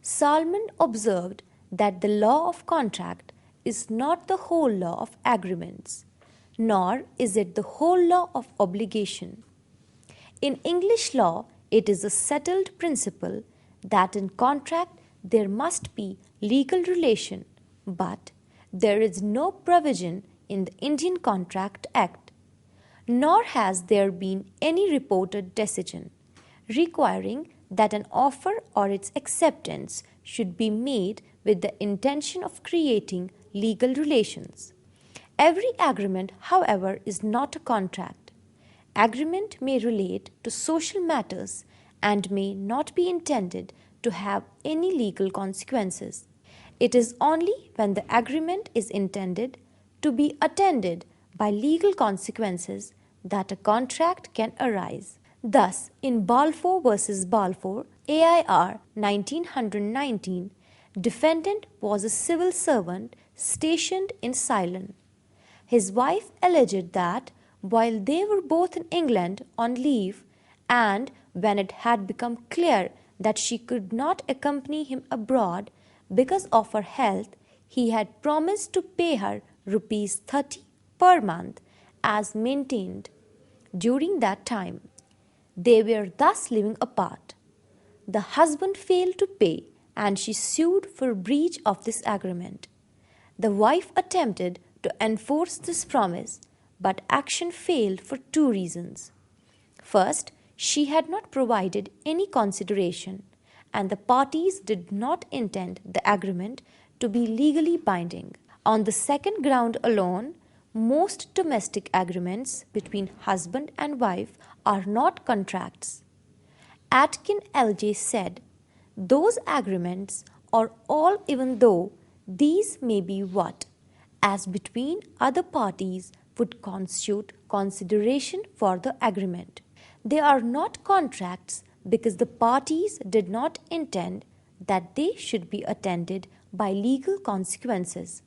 Salmon observed that the law of contract is not the whole law of agreements, nor is it the whole law of obligation. In English law, it is a settled principle that in contract there must be legal relation, but there is no provision in the Indian Contract Act, nor has there been any reported decision requiring that an offer or its acceptance should be made with the intention of creating legal relations. Every agreement, however, is not a contract. Agreement may relate to social matters and may not be intended to have any legal consequences. It is only when the agreement is intended to be attended by legal consequences that a contract can arise. Thus, in Balfour v. Balfour, AIR 1919, defendant was a civil servant stationed in Ceylon. His wife alleged that while they were both in England on leave, and when it had become clear that she could not accompany him abroad because of her health, he had promised to pay her ₹30 per month as maintained during that time. They were thus living apart. The husband failed to pay and she sued for breach of this agreement. The wife attempted to enforce this promise, but action failed for two reasons. First, she had not provided any consideration, and the parties did not intend the agreement to be legally binding. On the second ground alone, most domestic agreements between husband and wife are not contracts. Atkin L.J. said, "Those agreements are all even though these may be what, as between other parties, would constitute consideration for the agreement. They are not contracts because the parties did not intend that they should be attended by legal consequences.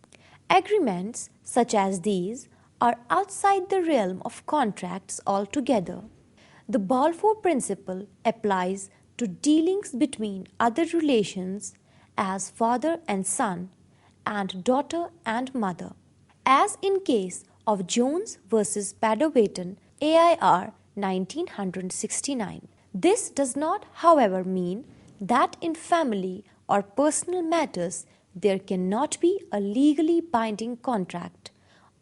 Agreements such as these are outside the realm of contracts altogether." The Balfour principle applies to dealings between other relations as father and son and daughter and mother. As in case of Jones versus Paddowayton, AIR 1969. This does not, however, mean that in family or personal matters there cannot be a legally binding contract.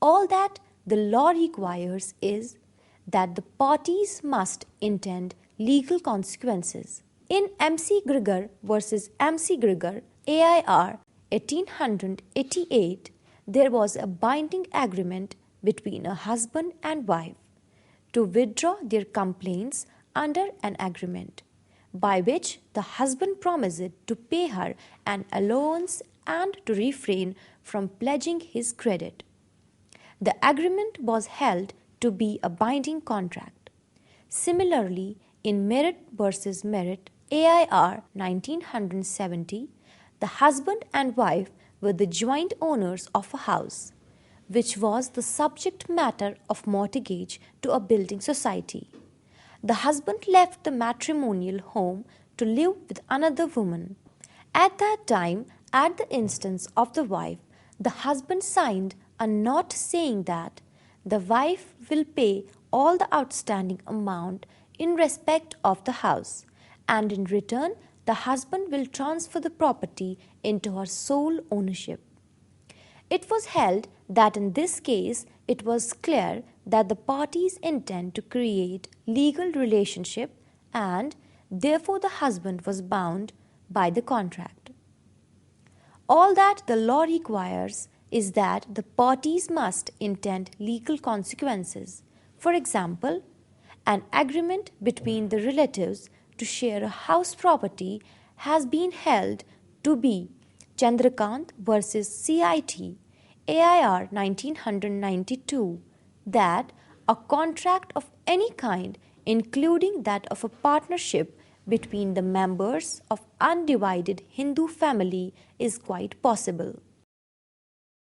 All that the law requires is that the parties must intend legal consequences. In M.C. Grigor versus M.C. Grigor, AIR 1888, there was a binding agreement between a husband and wife to withdraw their complaints under an agreement, by which the husband promised to pay her an allowance and to refrain from pledging his credit. The agreement was held to be a binding contract. Similarly, in Merritt versus Merritt, AIR 1970, the husband and wife were the joint owners of a house, which was the subject matter of mortgage to a building society. The husband left the matrimonial home to live with another woman. At that time, at the instance of the wife, the husband signed a note saying that the wife will pay all the outstanding amount in respect of the house, and in return, the husband will transfer the property into her sole ownership. It was held that in this case it was clear that the parties intend to create legal relationship and therefore the husband was bound by the contract. All that the law requires is that the parties must intend legal consequences. For example, an agreement between the relatives to share a house property has been held to be Chandrakant versus CIT, AIR 1992, that a contract of any kind, including that of a partnership between the members of undivided Hindu family, is quite possible.